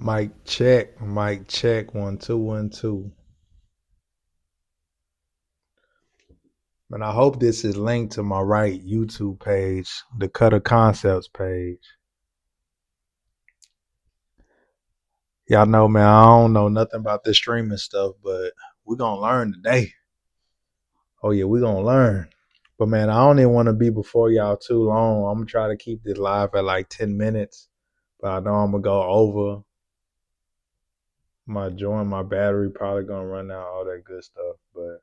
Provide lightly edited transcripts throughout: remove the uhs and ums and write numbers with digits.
Mic check, 1 2 1 2. And I hope this is linked to my right YouTube page, the Cutter Concepts page. Y'all know, man, I don't know nothing about this streaming stuff, but we're gonna learn today. Oh yeah, we're gonna learn. But man, I don't even want to be before y'all too long. I'm gonna try to keep this live at like 10 minutes, but I know I'm gonna go over. My battery probably gonna run out, all that good stuff. But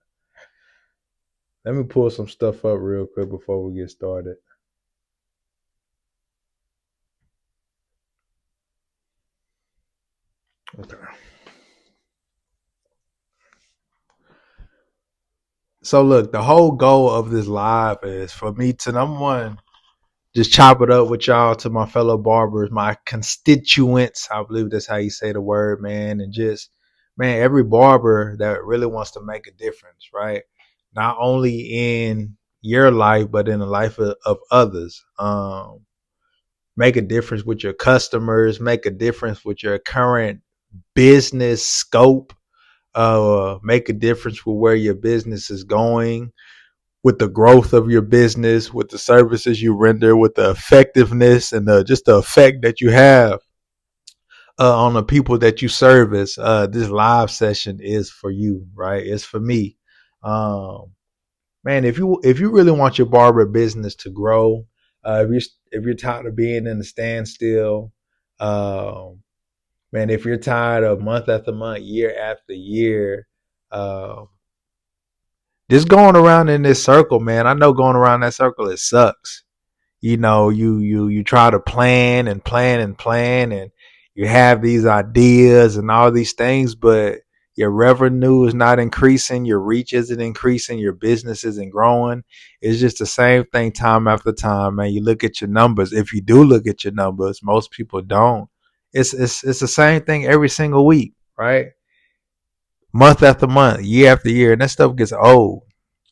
let me pull some stuff up real quick before we get started. Okay. So look, the whole goal of this live is for me to, number one, just chop it up with y'all, to my fellow barbers, my constituents. I believe that's how you say the word, man. And just, man, every barber that really wants to make a difference, right? Not only in your life, but in the life of others. Make a difference with your customers, make a difference with your current business scope, make a difference with where your business is going, with the growth of your business, with the services you render, with the effectiveness and just the effect that you have on the people that you service. This live session is for you, right? It's for me. Um, Man, if you really want your barber business to grow, if you're tired of being in the standstill, um, man, if you're tired of month after month, year after year, uh, just going around in this circle, man. I know going around that circle, it sucks. You try to plan and plan and plan, and you have these ideas and all these things, but your revenue is not increasing, your reach isn't increasing, your business isn't growing. It's just the same thing time after time, man. You look at your numbers. If you do look at your numbers, most people don't. It's the same thing every single week, right? Month after month, year after year, and that stuff gets old.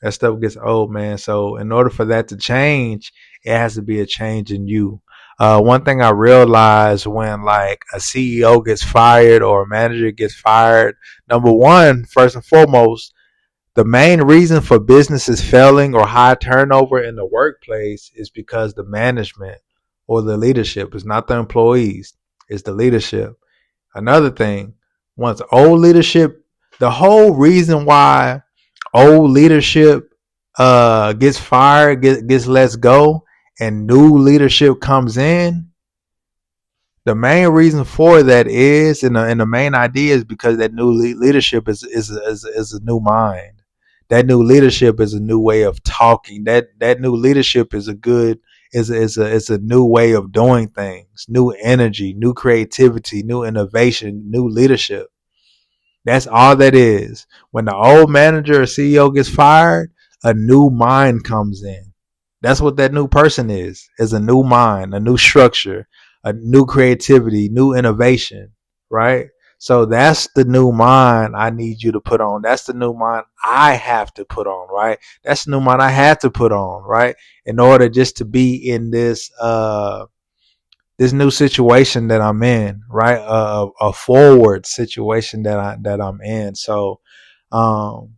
That stuff gets old, man. So in order for that to change, it has to be a change in you. One thing I realized when like a CEO gets fired or a manager gets fired, number one, first and foremost, the main reason for businesses failing or high turnover in the workplace is because the management or the leadership is not the employees, it's the leadership. Another thing, once old leadership, the whole reason why old leadership gets fired, gets let go, and new leadership comes in, the main reason for that is, and the main idea is because that new leadership is a new mind. That new leadership is a new way of talking. That new leadership is a good is a new way of doing things, new energy, new creativity, new innovation, new leadership. That's all that is. When the old manager or CEO gets fired, a new mind comes in. That's what that new person is a new mind, a new structure, a new creativity, new innovation, right? So that's the new mind I need you to put on. That's the new mind I have to put on, right? That's the new mind I had to put on, right? In order just to be in this new situation that I'm in, right? A forward situation that I'm in. So, um,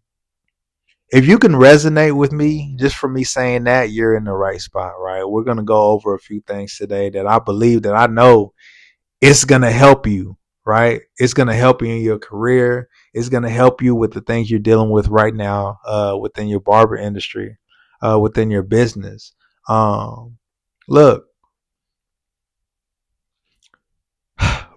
if you can resonate with me just for me saying that, you're in the right spot, right? We're gonna go over a few things today that I believe, that I know it's gonna help you, right? It's gonna help you in your career. It's gonna help you with the things you're dealing with right now, within your barber industry, within your business. Look,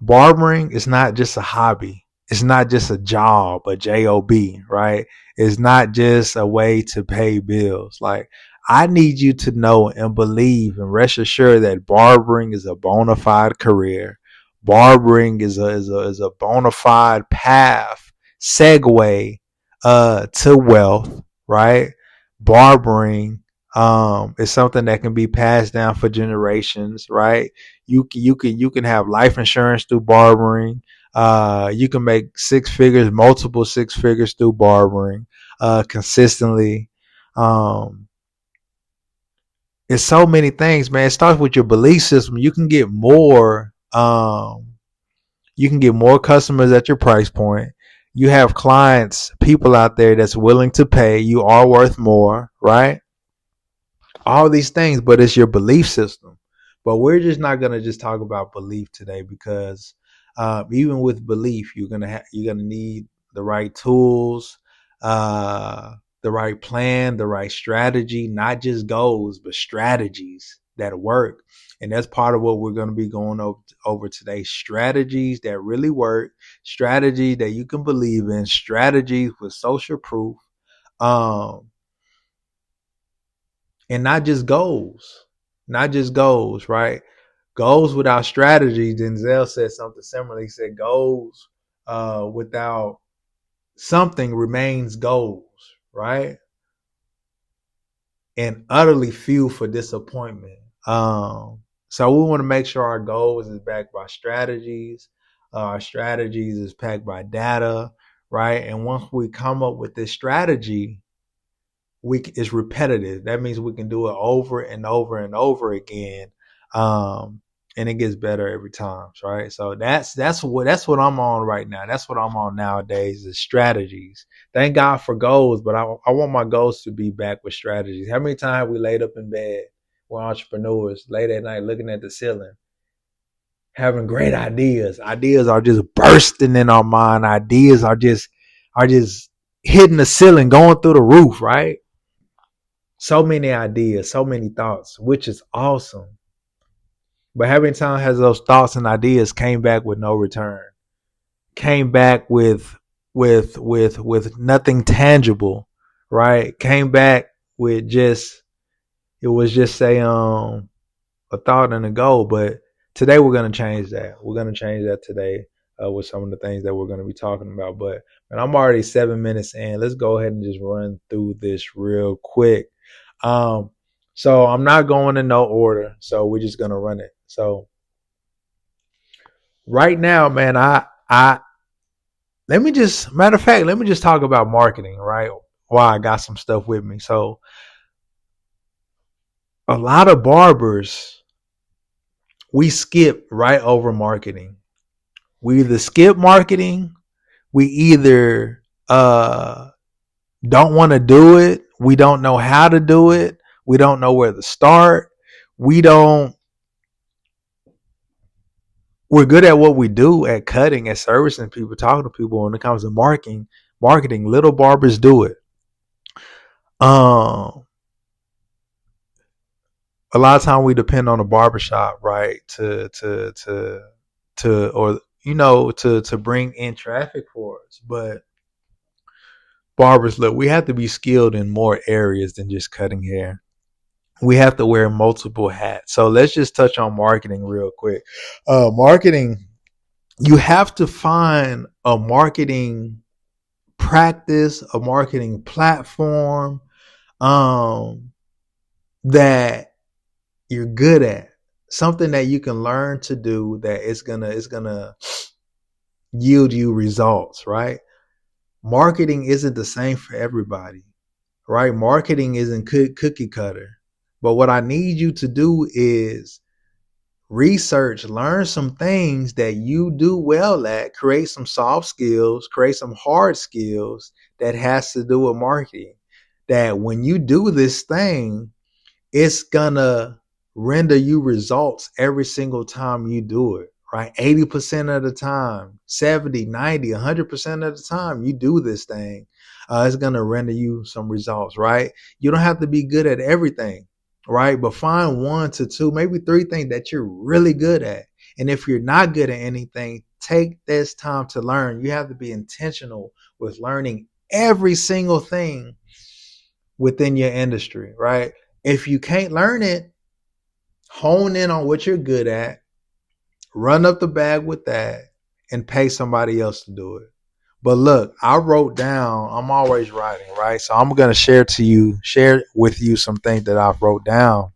barbering is not just a hobby. It's not just a job, a job, right? It's not just a way to pay bills. Like, I need you to know and believe and rest assured that barbering is a bona fide career. Barbering is a bona fide path, segue to wealth, right? Barbering is something that can be passed down for generations, right? You can have life insurance through barbering. You can make six figures, multiple six figures through barbering consistently. Um, it's so many things, man. It starts with your belief system. You can get more. You can get more customers at your price point. You have clients, people out there that's willing to pay. You are worth more, right? All these things, but it's your belief system. But we're just not gonna just talk about belief today because even with belief, you're gonna need the right tools, the right plan, the right strategy, not just goals, but strategies that work. And that's part of what we're going to be going over today. Strategies that really work, strategies that you can believe in, strategies with social proof. Um, and not just goals, not just goals, right? Goals without strategy. Denzel said something similar. He said goals without something remains goals, right? And utterly fuel for disappointment. So we want to make sure our goals is backed by strategies. Our strategies is backed by data, right? And once we come up with this strategy, it's repetitive. That means we can do it over and over and over again, and it gets better every time, right? So that's what I'm on right now. That's what I'm on nowadays is strategies. Thank God for goals, but I want my goals to be back with strategies. How many times we laid up in bed, we're entrepreneurs, late at night looking at the ceiling, having great ideas. Ideas are just bursting in our mind. Ideas are just hitting the ceiling, going through the roof, right? So many ideas, so many thoughts, which is awesome. But how many times has those thoughts and ideas came back with no return? Came back with nothing tangible, right? Came back with just it was just a thought and a goal. But today we're gonna change that. We're gonna change that today with some of the things that we're gonna be talking about. But and I'm already 7 minutes in. Let's go ahead and just run through this real quick. Um, so I'm not going in no order. So we're just gonna run it. So right now, man, I let me just matter of fact, let me just talk about marketing, right? Why I got some stuff with me. So a lot of barbers, we skip right over marketing. We either skip marketing, we either don't want to do it, we don't know how to do it, we don't know where to start, we don't we're good at what we do at cutting, at servicing people, talking to people. When it comes to marketing, little barbers do it. Um, a lot of time we depend on the barbershop, right, to or to bring in traffic for us. But barbers, look, we have to be skilled in more areas than just cutting hair. We have to wear multiple hats. So let's just touch on marketing real quick. Marketing, you have to find a marketing practice, a marketing platform um, that you're good at, something that you can learn to do that is gonna yield you results, right? Marketing isn't the same for everybody, right? Marketing isn't cookie cutter. But what I need you to do is research, learn some things that you do well at, create some soft skills, create some hard skills that has to do with marketing. That when you do this thing, it's gonna render you results every single time you do it, right? 80% of the time, 70, 90, 100% of the time you do this thing, it's gonna render you some results, right? You don't have to be good at everything, right? But find one to two, maybe three things that you're really good at. And if you're not good at anything, take this time to learn. You have to be intentional with learning every single thing within your industry, right? If you can't learn it, hone in on what you're good at, run up the bag with that, and pay somebody else to do it. But look, I wrote down, I'm always writing, right? So I'm going to share with you some things that I've wrote down.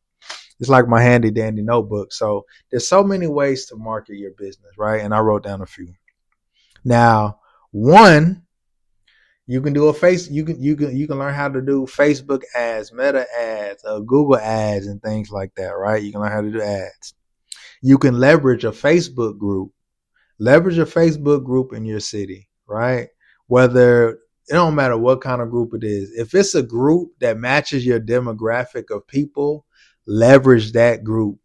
It's like my handy dandy notebook. So there's so many ways to market your business, right? And I wrote down a few. Now, one, you can do a face. You can learn how to do Facebook ads, Meta ads, Google ads, and things like that. Right? You can learn how to do ads. You can leverage a Facebook group. Leverage a Facebook group in your city, right? Whether it don't matter what kind of group it is. If it's a group that matches your demographic of people, leverage that group.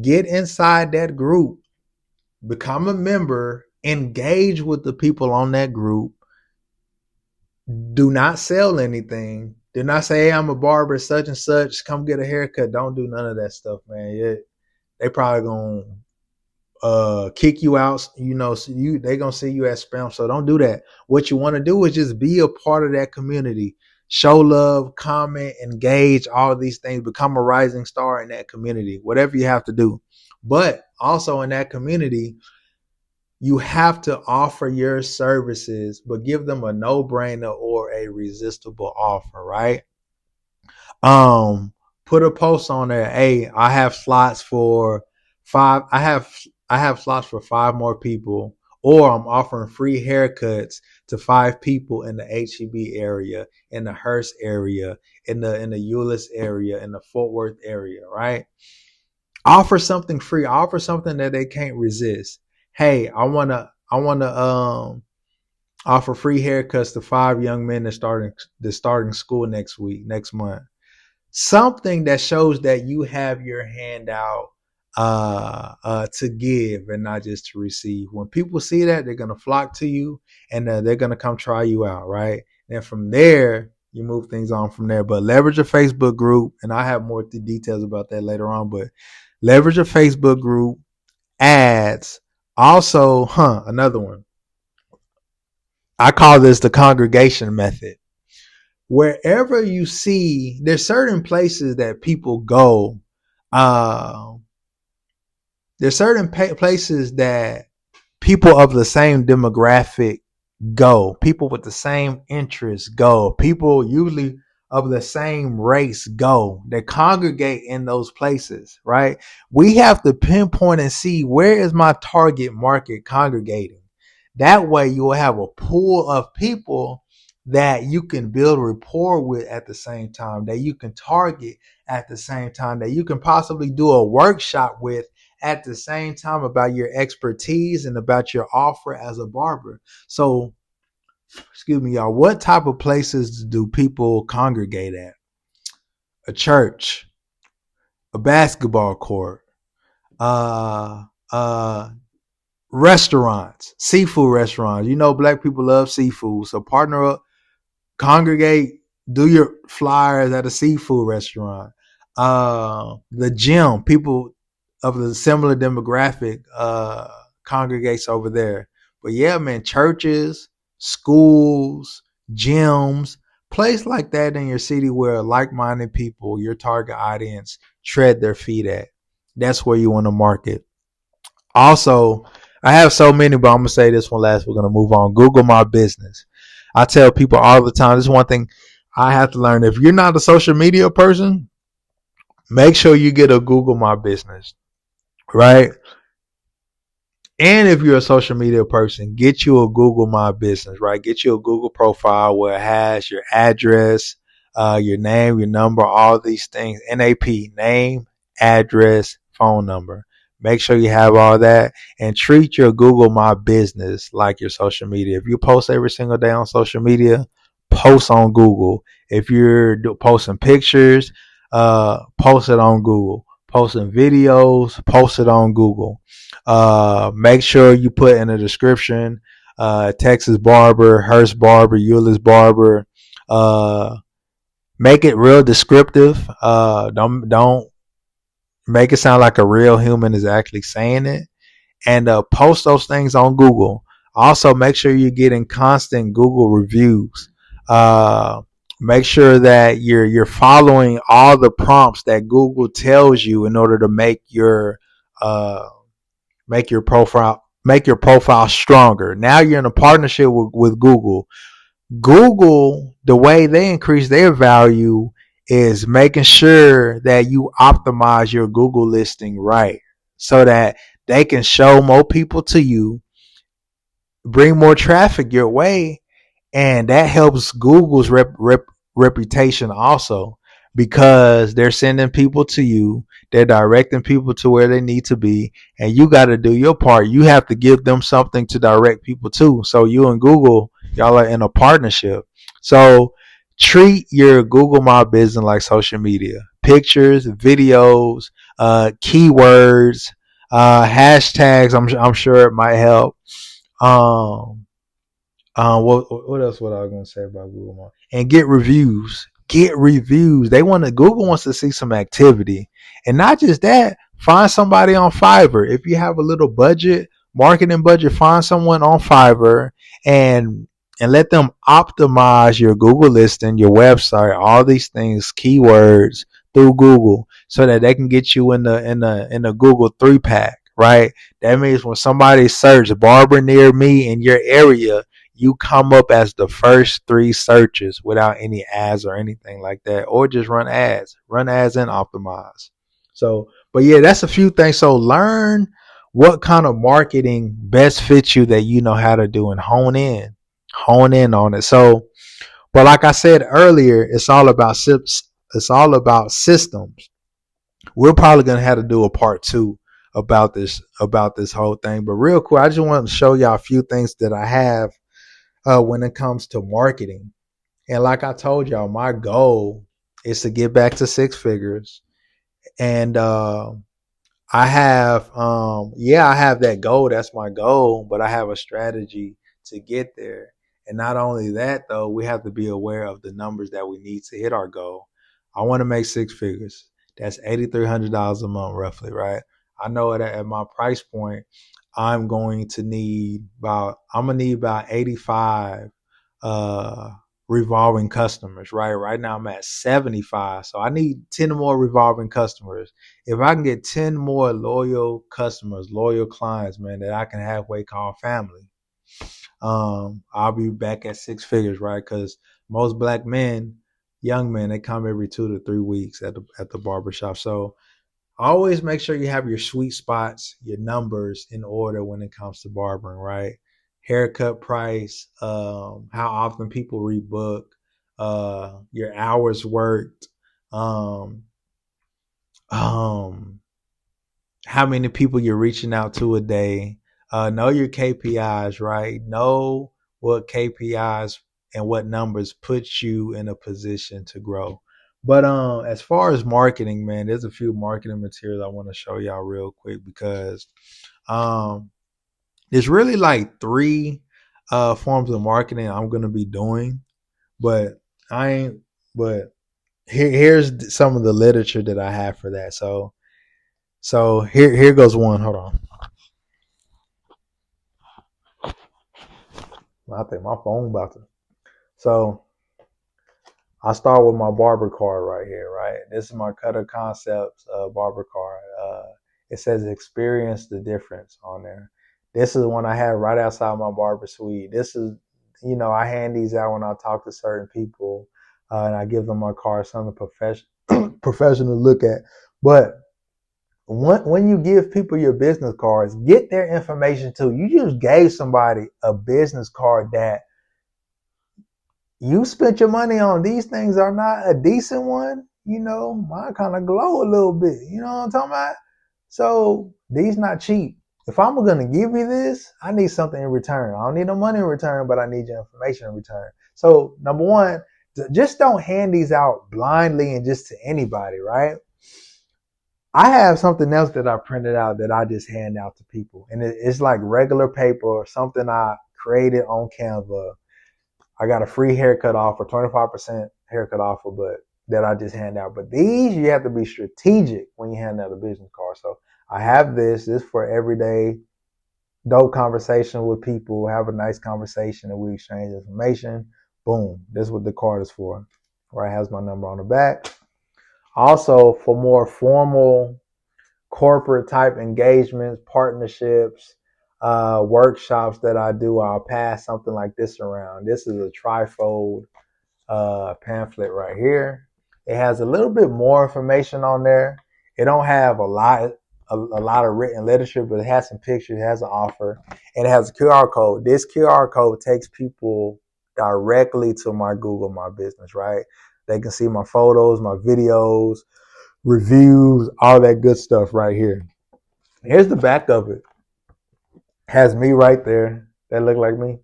Get inside that group, become a member, engage with the people on that group. Do not sell anything. Do not say, hey, I'm a barber, such and such. Come get a haircut. Don't do none of that stuff, man. They probably gonna kick you out. So they gonna see you as spam. So don't do that. What you want to do is just be a part of that community. Show love, comment, engage, all of these things. Become a rising star in that community. Whatever you have to do. But also in that community, you have to offer your services, but give them a no-brainer or a resistible offer, right? Um, Put a post on there. Hey, I have slots for five. I have slots for 5 more people, or I'm offering free haircuts to 5 people in the HEB area, in the Hearst area, in the Euless area, in the Fort Worth area, right? Offer something free. Offer something that they can't resist. Hey, I wanna offer free haircuts to 5 young men that's starting school next month. Something that shows that you have your hand out to give and not just to receive. When people see that, they're gonna flock to you, and they're gonna come try you out, right? And from there, you move things on from there. But leverage a Facebook group, and I have more details about that later on. But leverage a Facebook group, ads. Also, another one. I call this the congregation method. Wherever you see, there's certain places that people go. Uh, there's certain places that people of the same demographic go. People with the same interests go. People usually of the same race go. They congregate in those places, right? We have to pinpoint and see, where is my target market congregating. That way you will have a pool of people that you can build rapport with at the same time, that you can target at the same time, that you can possibly do a workshop with at the same time about your expertise and about your offer as a barber. So, excuse me, y'all, what type of places do people congregate at? A church, a basketball court, uh, uh, restaurants, seafood restaurants. Black people love seafood. So partner up, congregate, do your flyers at a seafood restaurant. The gym, people of the similar demographic congregates over there. But yeah, man, churches, schools, gyms, place like that in your city where like-minded people, your target audience, tread their feet at. That's where you want to market. Also, I have so many, but I'm gonna say this one last. We're gonna move on. Google My Business. I tell people all the time, this is one thing I have to learn. If you're not a social media person, make sure you get a Google My Business, right? And if you're a social media person, get you a Google My Business, right? Get you a Google profile where it has your address, your name, your number, all these things. NAP, name, address, phone number. Make sure you have all that, and treat your Google My Business like your social media. If you post every single day on social media, post on Google. If you're posting pictures, post it on Google. Posting videos, post it on Google. Make sure you put in the description, Texas Barber, Hearst Barber, Euless Barber. Make it real descriptive. Don't make it sound like a real human is actually saying it, and post those things on Google. Also, make sure you're getting constant Google reviews. Make sure that you're following all the prompts that Google tells you in order to make your profile stronger. Now you're in a partnership with Google. Google, the way they increase their value is making sure that you optimize your Google listing right, so that they can show more people to you, bring more traffic your way, and that helps Google's reputation also, because they're sending people to you. They're directing people to where they need to be, and you got to do your part. You have to give them something to direct people to. So you and Google, y'all are in a partnership. So treat your Google My Business like social media. Pictures, videos, keywords, hashtags. I'm sure it might help. Um, what else? What I was gonna say about Google Maps? And get reviews. Get reviews. They want to. Google wants to see some activity, and not just that. Find somebody on Fiverr. If you have a little budget, marketing budget, find someone on Fiverr and let them optimize your Google listing, your website, all these things, keywords through Google, so that they can get you in the Google 3 pack. Right. That means when somebody search barber near me in your area, you come up as the first 3 searches without any ads or anything like that, or just run ads and optimize. So, but yeah, that's a few things. So learn what kind of marketing best fits you that you know how to do, and hone in on it. So, but like I said earlier, it's all about systems. We're probably gonna have to do a part two about this whole thing. But real quick, I just want to show y'all a few things that I have when it comes to marketing. And like I told y'all, my goal is to get back to 6 figures. And I have that goal. That's my goal, but I have a strategy to get there. And not only that, though, we have to be aware of the numbers that we need to hit our goal. I want to make 6 figures. That's $8,300 a month, roughly, right? I know at my price point, I'm gonna need about 85 uh revolving customers, right? Right now I'm at 75. So I need 10 more revolving customers. If I can get 10 more loyal customers, loyal clients, man, that I can halfway call family, I'll be back at 6 figures, right? Because most black men, young men, they come every 2 to 3 weeks at the barbershop. So always make sure you have your sweet spots, your numbers in order when it comes to barbering, right? Haircut price, how often people rebook, your hours worked, um, um, how many people you're reaching out to a day. Know your KPIs, right? Know what KPIs and what numbers put you in a position to grow. But as far as marketing, man, there's a few marketing materials I want to show y'all real quick because um, there's really like 3 forms of marketing I'm gonna be doing, but I ain't. But here's some of the literature that I have for that. So here goes one. Hold on. I think my phone about to. So I start with my barber card right here, right? This is my Cutter Concepts barber card. It says experience the difference on there. This is one I have right outside my barber suite. This is, I hand these out when I talk to certain people, and I give them my card, something professional to look at. But when you give people your business cards, get their information too. You just gave somebody a business card that you spent your money on. These things are not a decent one. Mine kind of glow a little bit. You know what I'm talking about? So these not cheap. If I'm gonna give you this, I need something in return. I don't need no money in return, but I need your information in return. So number one, just don't hand these out blindly and just to anybody, right? I have something else that I printed out that I just hand out to people, and it's like regular paper or something I created on Canva. I got a free haircut offer, 25% haircut offer, but that I just hand out. But these, you have to be strategic when you hand out a business card. So I have this for everyday dope conversation with people, have a nice conversation, and we exchange information. Boom. This is what the card is for. Right, has my number on the back. Also, for more formal corporate type engagements, partnerships, workshops that I do, I'll pass something like this around. This is a trifold pamphlet right here. It has a little bit more information on there. It don't have a lot of written literature, but it has some pictures, it has an offer, and it has a QR code. This QR code takes people directly to my Google My Business, right? They can see my photos, my videos, reviews, all that good stuff right here. Here's the back of it. Has me right there. That look like me.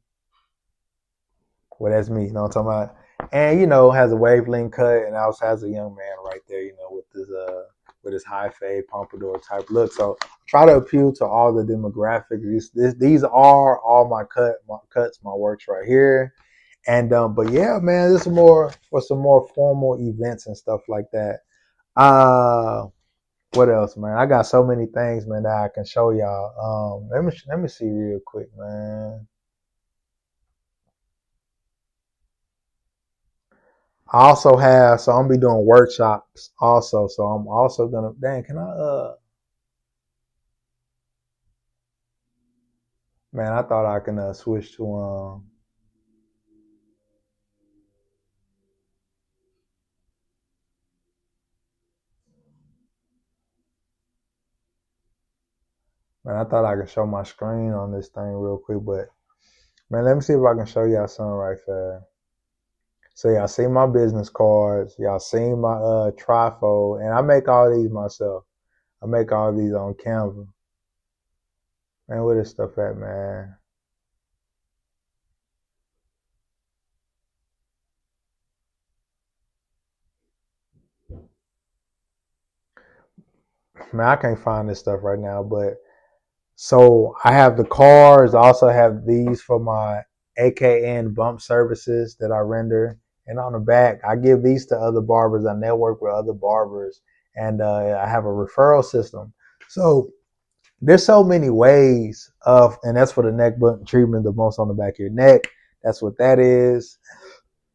Well, that's me. You know what I'm talking about? And has a wavelength cut, and also has a young man right there. With his high fade pompadour type look. So try to appeal to all the demographics. These are all my cuts, my works right here. And but yeah, man, this is more for some more formal events and stuff like that. What else, man? I got so many things, man, that I can show y'all. Let me see real quick, man. I also have, so I'm gonna be doing workshops also. So I'm also gonna, dang, can man, I thought I can switch to man, I thought I could show my screen on this thing real quick, but man, let me see if I can show y'all something right fast. So y'all see my business cards, y'all seen my trifold, and I make all these myself. I make all these on Canva. Man, where this stuff at, man? Man, I can't find this stuff right now, but so I have the cards. I also have these for my AKN bump services that I render. And on the back, I give these to other barbers. I network with other barbers, and I have a referral system. So there's so many ways of, and that's for the neck button treatment, the most on the back of your neck. That's what that is.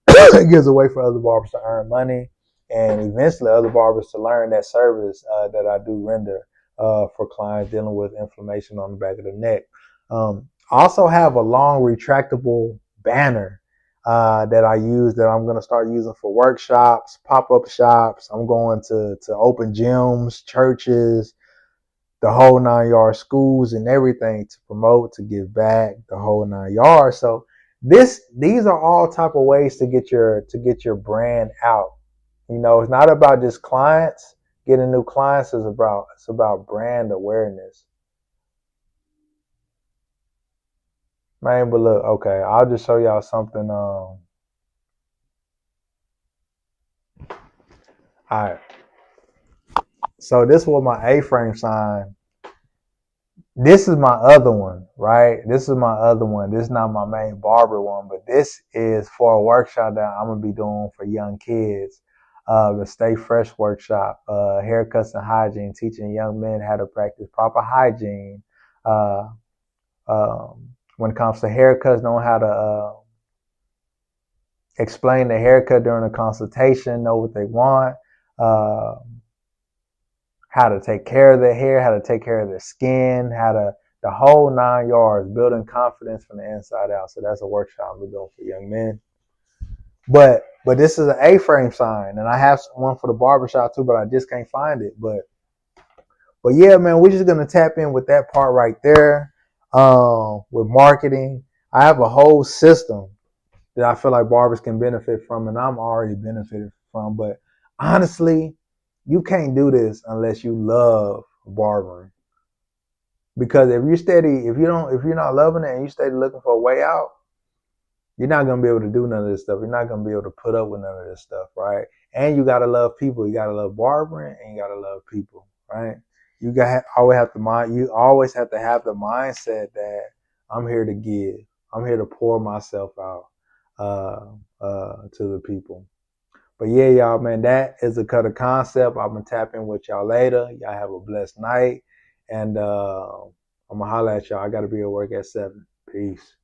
It gives a way for other barbers to earn money, and eventually other barbers to learn that service that I do render for clients dealing with inflammation on the back of the neck. I also have a long retractable banner that I use that I'm going to start using for workshops, pop-up shops. I'm going to open gyms, churches, the whole 9 yards, schools and everything, to promote, to give back, the whole 9 yards. So these are all type of ways to get your brand out. It's not about just clients, getting new clients. It's about brand awareness. Man, but look, okay, I'll just show y'all something. All right. So this was my A-frame sign. This is my other one, right? This is my other one. This is not my main barber one, but this is for a workshop that I'm gonna be doing for young kids. The Stay Fresh workshop, haircuts and hygiene, teaching young men how to practice proper hygiene. Uh, when it comes to haircuts, knowing how to explain the haircut during a consultation, know what they want. Uh, how to take care of their hair, how to take care of their skin, the whole 9 yards, building confidence from the inside out. So that's a workshop I'm doing for young men. But this is an A-frame sign, and I have one for the barbershop too, but I just can't find it. But yeah, man, we're just gonna tap in with that part right there. With marketing, I have a whole system that I feel like barbers can benefit from, and I'm already benefited from. But honestly, you can't do this unless you love barbering. Because if you're not loving it and you steady looking for a way out, you're not gonna be able to do none of this stuff. You're not gonna be able to put up with none of this stuff, right? And you gotta love people. You gotta love barbering, and you gotta love people, right? You always have to have the mindset that I'm here to give. I'm here to pour myself out to the people. But yeah, y'all, man, that is a cut of concept. I'm gonna tap in with y'all later. Y'all have a blessed night, and I'm gonna holler at y'all. I gotta be at work at 7. Peace.